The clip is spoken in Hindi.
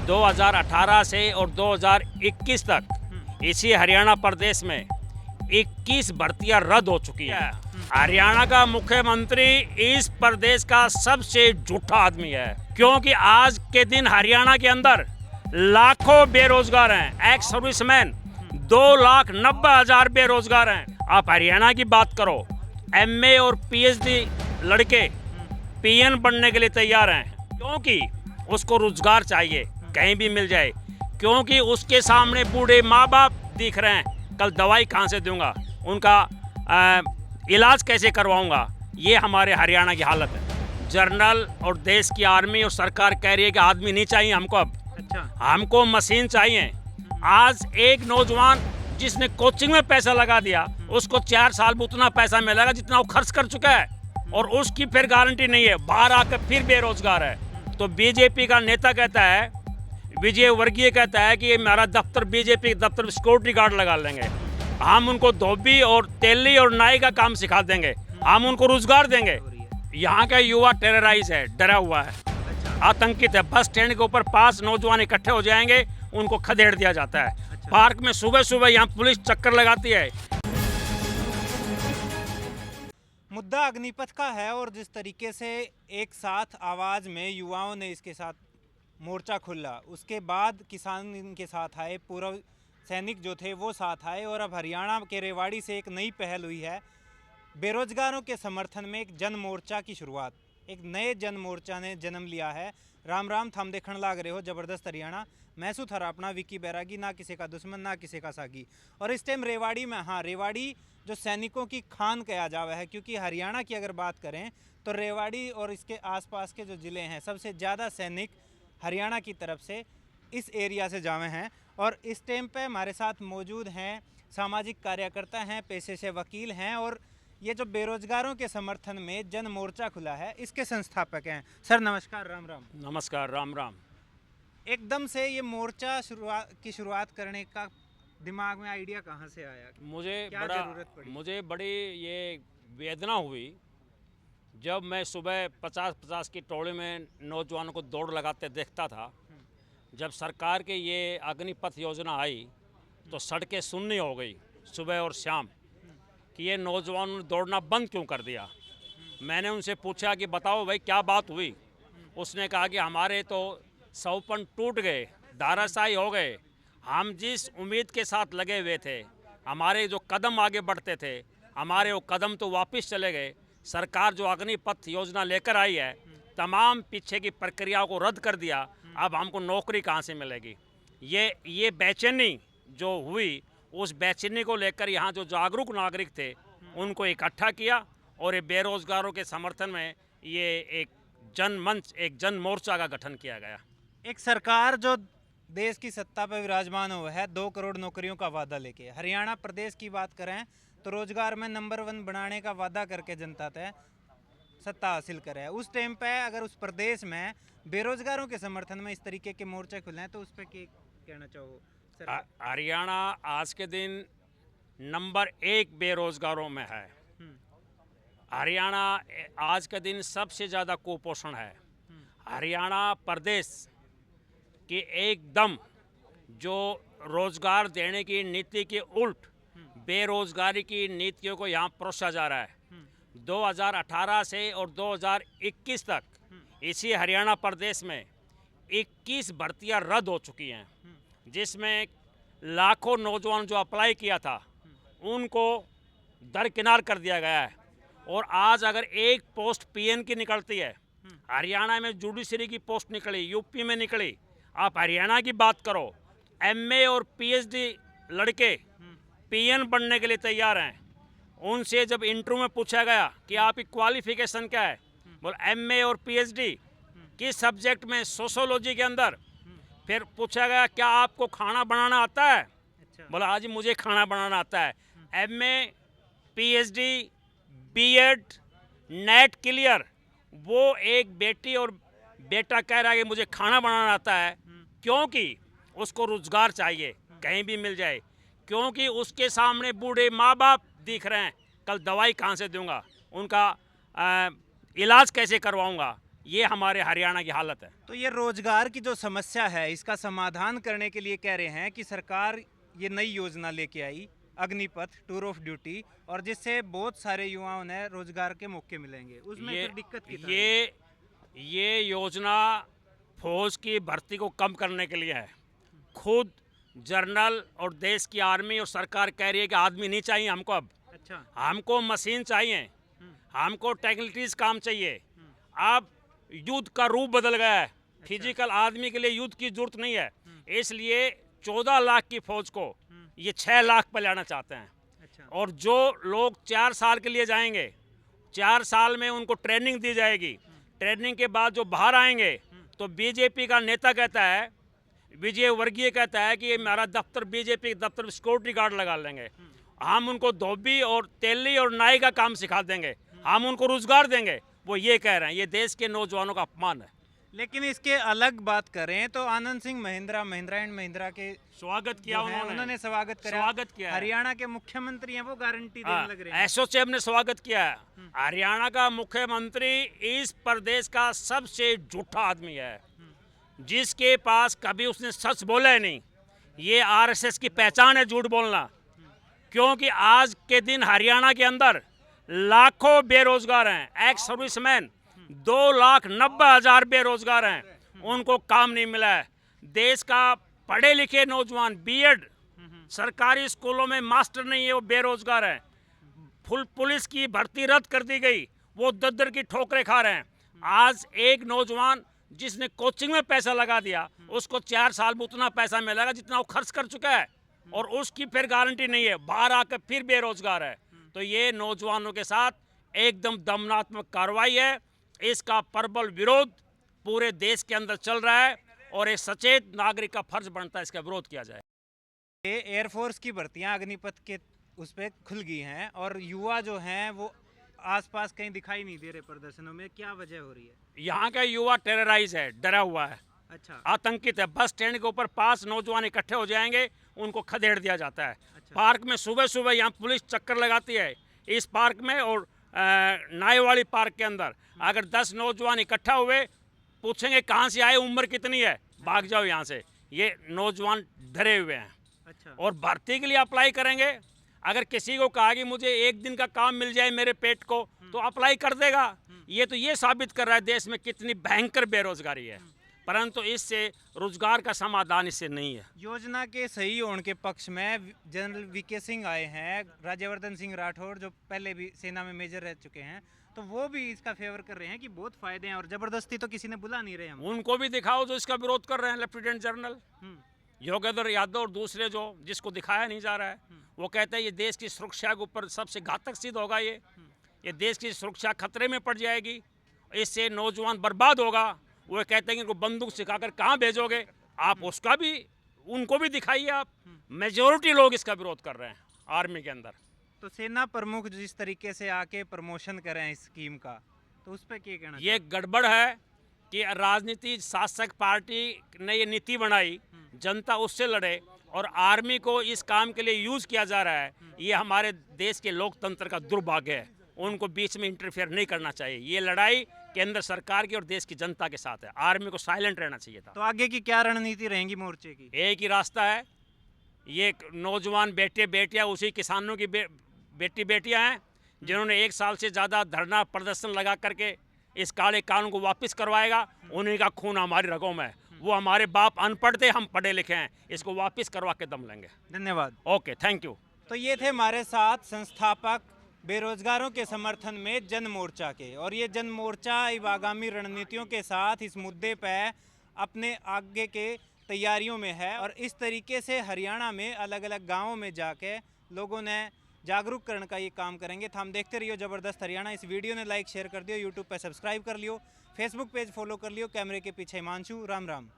2018 से और 2021 तक इसी हरियाणा प्रदेश में 21 भर्तियां रद्द हो चुकी है। हरियाणा का मुख्यमंत्री इस प्रदेश का सबसे झूठा आदमी है, क्योंकि आज के दिन हरियाणा के अंदर लाखों बेरोजगार हैं। एक्स सर्विसमैन 2,90,000 बेरोजगार हैं। आप हरियाणा की बात करो, एमए और पीएचडी लड़के पीएन बनने के लिए तैयार हैं, क्योंकि उसको रोजगार चाहिए, कहीं भी मिल जाए, क्योंकि उसके सामने बूढ़े माँ बाप दिख रहे हैं। कल दवाई कहाँ से दूंगा, उनका इलाज कैसे करवाऊंगा, ये हमारे हरियाणा की हालत है। जनरल और देश की आर्मी और सरकार कह रही है कि आदमी नहीं चाहिए हमको, अब हमको मशीन चाहिए। आज एक नौजवान जिसने कोचिंग में पैसा लगा दिया, उसको 4 साल में उतना पैसा मिलेगा जितना वो खर्च कर चुका है, और उसकी फिर गारंटी नहीं है, बाहर आकर फिर बेरोजगार है। तो बीजेपी का नेता कहता है, विजय वर्गीय कहता है कि हमारा दफ्तर, बीजेपी दफ्तर सिक्योरिटी गार्ड लगा लेंगे, हम उनको धोबी और तेली और नाई का काम सिखा देंगे, हम उनको रोजगार देंगे। यहाँ का युवा टेरराइज है, डरा हुआ है, आतंकित है। बस स्टैंड के ऊपर 5 नौजवान इकट्ठे हो जाएंगे, उनको खदेड़ दिया जाता है। पार्क में सुबह सुबह यहाँ पुलिस चक्कर लगाती है। मुद्दा अग्निपथ का है, और जिस तरीके से एक साथ आवाज़ में युवाओं ने इसके साथ मोर्चा खोला, उसके बाद किसान इनके साथ आए, पूर्व सैनिक जो थे वो साथ आए, और अब हरियाणा के रेवाड़ी से एक नई पहल हुई है। बेरोजगारों के समर्थन में एक जन मोर्चा की शुरुआत, एक नए जन मोर्चा ने जन्म लिया है। राम राम थम देखण लाग रहे हो जबरदस्त हरियाणा, मैं सु थरा अपना विकी बैरागी, ना किसी का दुश्मन ना किसी का सागी। और इस टाइम रेवाड़ी में, हाँ, रेवाड़ी जो सैनिकों की खान कहा जावा है, क्योंकि हरियाणा की अगर बात करें तो रेवाड़ी और इसके आसपास के जो ज़िले हैं, सबसे ज़्यादा सैनिक हरियाणा की तरफ से इस एरिया से जावे हैं। और इस टाइम पे हमारे साथ मौजूद हैं सामाजिक कार्यकर्ता हैं, पेशे से वकील हैं, और ये जो बेरोजगारों के समर्थन में जन मोर्चा खुला है, इसके संस्थापक हैं। सर नमस्कार, राम राम। नमस्कार, राम राम। एकदम से ये मोर्चा शुरुआत करने का दिमाग में आइडिया कहाँ से आया? मुझे बड़ी ये वेदना हुई जब मैं सुबह 50-50 की टोली में नौजवानों को दौड़ लगाते देखता था। जब सरकार की ये अग्निपथ योजना आई तो सड़कें सुन्नी हो गई सुबह और शाम, कि ये नौजवानों ने दौड़ना बंद क्यों कर दिया। मैंने उनसे पूछा कि बताओ भाई क्या बात हुई। उसने कहा कि हमारे तो सौपन टूट गए, धाराशायी हो गए, हम जिस उम्मीद के साथ लगे हुए थे, हमारे जो कदम आगे बढ़ते थे, हमारे वो कदम तो वापस चले गए। सरकार जो अग्निपथ योजना लेकर आई है, तमाम पीछे की प्रक्रियाओं को रद्द कर दिया। अब हमको नौकरी कहाँ से मिलेगी। ये बेचैनी जो हुई, उस बेचैनी को लेकर यहाँ जो जागरूक नागरिक थे उनको इकट्ठा किया, और ये बेरोजगारों के समर्थन में ये एक जनमंच, एक जन मोर्चा का गठन किया गया। एक सरकार जो देश की सत्ता पर विराजमान हुआ है 2 करोड़ नौकरियों का वादा लेके, हरियाणा प्रदेश की बात करें तो रोजगार में नंबर 1 बनाने का वादा करके जनता तय सत्ता हासिल करे। उस टाइम पे अगर उस प्रदेश में बेरोजगारों के समर्थन में इस तरीके के मोर्चे खुले हैं, तो उस पर क्या कहना चाहो? हरियाणा आज के दिन नंबर 1 बेरोजगारों में है। हरियाणा आज के दिन सबसे ज़्यादा कुपोषण है। हरियाणा प्रदेश की एकदम जो रोजगार देने की नीति के उल्ट बेरोजगारी की नीतियों को यहाँ परोसा जा रहा है। 2018 से और 2021 तक इसी हरियाणा प्रदेश में 21 भर्तियां रद्द हो चुकी हैं, जिसमें लाखों नौजवान जो अप्लाई किया था उनको दरकिनार कर दिया गया है। और आज अगर एक पोस्ट पीएन की निकलती है, हरियाणा में जुडिशरी की पोस्ट निकली, यूपी में निकली, आप हरियाणा की बात करो, एमए और पीएचडी लड़के पीएन बनने के लिए तैयार हैं। उनसे जब इंटरव्यू में पूछा गया कि आपकी क्वालिफिकेशन क्या है, बोला एमए और पीएचडी किस सब्जेक्ट में, सोशोलॉजी के अंदर। फिर पूछा गया क्या आपको खाना बनाना आता है, बोला हाँ जी मुझे खाना बनाना आता है। MA, PhD, BEd, NET clear, वो एक बेटी और बेटा कह रहा है कि मुझे खाना बनाना आता है, क्योंकि उसको रोजगार चाहिए, कहीं भी मिल जाए, क्योंकि उसके सामने बूढ़े माँ बाप दिख रहे हैं। कल दवाई कहाँ से दूंगा, उनका इलाज कैसे करवाऊंगा, ये हमारे हरियाणा की हालत है। तो ये रोजगार की जो समस्या है इसका समाधान करने के लिए कह रहे हैं कि सरकार ये नई योजना लेके आई, अग्निपथ टूर ऑफ ड्यूटी, और जिससे बहुत सारे युवाओं ने रोजगार के मौके मिलेंगे। उसमें ये फिर दिक्कत की तरह है। ये योजना फौज की भर्ती को कम करने के लिए है। खुद जर्नल और देश की आर्मी और सरकार कह रही है कि आदमी नहीं चाहिए हमको, अब अच्छा। हमको मशीन चाहिए, हमको टेक्निकलीज काम चाहिए। अब युद्ध का रूप बदल गया है, फिजिकल आदमी के लिए युद्ध की जरूरत नहीं है, इसलिए 14 लाख की फौज को ये 6 लाख पर लाना चाहते हैं। अच्छा। और जो लोग 4 साल के लिए जाएंगे, 4 साल में उनको ट्रेनिंग दी जाएगी। ट्रेनिंग के बाद जो बाहर आएंगे तो बीजेपी का नेता कहता है, विजय वर्गीय कहता है कि हमारा दफ्तर, बीजेपी दफ्तर में सिक्योरिटी गार्ड लगा लेंगे, हम उनको धोबी और तेली और नाई का काम सिखा देंगे, हम उनको रोजगार देंगे। वो ये कह रहे हैं, ये देश के नौजवानों का अपमान है। लेकिन इसके अलग बात करें तो आनंद सिंह महिंद्रा एंड महिंद्रा के स्वागत किया जो है, उन्होंने स्वागत किया। है। हरियाणा के मुख्यमंत्री हैं, वो गारंटी देने लग रहे हैं। एसोचैम ने स्वागत किया है। हरियाणा का मुख्यमंत्री इस प्रदेश का सबसे झूठा आदमी है, जिसके पास कभी उसने सच बोला ही नहीं। ये आरएसएस की पहचान है झूठ बोलना, क्योंकि आज के दिन हरियाणा के अंदर लाखों बेरोजगार हैं। एक्स सर्विसमैन 2,90,000 बेरोजगार हैं, उनको काम नहीं मिला है। देश का पढ़े लिखे नौजवान बीएड सरकारी स्कूलों में मास्टर नहीं है, वो बेरोजगार हैं। पुलिस की भर्ती रद्द कर दी गई, वो दद्दर की ठोकरें खा रहे हैं। आज एक नौजवान जिसने कोचिंग में पैसा लगा दिया, उसको 4 साल में उतना पैसा मिलेगा जितना वो खर्च कर चुका है, और उसकी फिर गारंटी नहीं है, बाहर आकर फिर बेरोजगार है। तो ये नौजवानों के साथ एकदम दमनात्मक कार्रवाई है। इसका प्रबल विरोध पूरे देश के अंदर चल रहा है, और एक सचेत नागरिक का फर्ज बनता है इसका विरोध किया जाए। एयरफोर्स की भर्तियां अग्निपथ के उस पर खुल गई हैं, और युवा जो हैं वो आसपास कहीं दिखाई नहीं दे रहे प्रदर्शनों में। क्या वजह हो रही है? यहाँ का युवा टेरराइज है, डरा हुआ है, अच्छा। आतंकित है। बस स्टैंड के ऊपर 5 नौजवान इकट्ठे हो जाएंगे, उनको खदेड़ दिया जाता है। अच्छा। पार्क में सुबह सुबह यहाँ पुलिस चक्कर लगाती है, इस पार्क में और नायवाड़ी पार्क के अंदर। अगर 10 नौजवान इकट्ठा हुए, पूछेंगे कहाँ से आए, उम्र कितनी है, भाग जाओ यहाँ से। ये नौजवान डरे हुए हैं। अच्छा। और भर्ती के लिए अप्लाई करेंगे। अगर किसी को कहा कि मुझे 1 दिन का काम मिल जाए मेरे पेट को, तो अप्लाई कर देगा। ये साबित कर रहा है देश में कितनी भयंकर बेरोजगारी है, परंतु इससे रोजगार का समाधान इससे नहीं है। योजना के सही होने के पक्ष में जनरल वीके सिंह आए हैं, राज्यवर्धन सिंह राठौर जो पहले भी सेना में मेजर रह चुके हैं, तो वो भी इसका फेवर कर रहे हैं कि बहुत फायदे हैं, और जबरदस्ती तो किसी ने बुला नहीं रहे हम। उनको भी दिखाओ जो इसका विरोध कर रहे हैं। लेफ्टिनेंट जनरल योगेंद्र यादव और दूसरे जो, जिसको दिखाया नहीं जा रहा है, वो कहते हैं ये देश की सुरक्षा के ऊपर सबसे घातक सिद्ध होगा। ये देश की सुरक्षा खतरे में पड़ जाएगी, इससे नौजवान बर्बाद होगा। वो कहते हैं कि इनको बंदूक सिखाकर कहाँ भेजोगे आप, उसका भी उनको भी दिखाइए आप। मेजोरिटी लोग इसका विरोध कर रहे हैं आर्मी के अंदर। तो सेना प्रमुख जिस तरीके से आके प्रमोशन कर रहे हैं इस स्कीम का, तो उस पर क्या कहना? ये गड़बड़ है कि राजनीति शासक पार्टी ने ये नीति बनाई, जनता उससे लड़े, और आर्मी को इस काम के लिए यूज़ किया जा रहा है। ये हमारे देश के लोकतंत्र का दुर्भाग्य है। उनको बीच में इंटरफेयर नहीं करना चाहिए। ये लड़ाई केंद्र सरकार की और देश की जनता के साथ है। आर्मी को साइलेंट रहना चाहिए था। तो आगे की क्या रणनीति रहेगी मोर्चे की? एक ही रास्ता है, ये नौजवान बेटे बेटियां उसी किसानों की बेटी बेटियां हैं जिन्होंने 1 साल से ज़्यादा धरना प्रदर्शन लगा करके इस काले कानून को वापस करवाएगा। उन्हीं का खून हमारी रगों में है। वो हमारे बाप अनपढ़ थे, हम पढ़े लिखे हैं। इसको वापस करवा के दम लेंगे। धन्यवाद। Okay, thank you. तो ये थे हमारे साथ संस्थापक बेरोजगारों के समर्थन में जन मोर्चा के, और ये जन मोर्चा आगामी रणनीतियों के साथ इस मुद्दे पर अपने आगे के तैयारियों में है, और इस तरीके से हरियाणा में अलग अलग गाँवों में जाके लोगों ने जागरूक करने का ये काम करेंगे। तो हम देखते रहिए ज़बरदस्त हरियाणा। इस वीडियो ने लाइक शेयर कर दियो, यूट्यूब पर सब्सक्राइब कर लियो, फेसबुक पेज फॉलो कर लियो। कैमरे के पीछे हिमांशु, राम राम।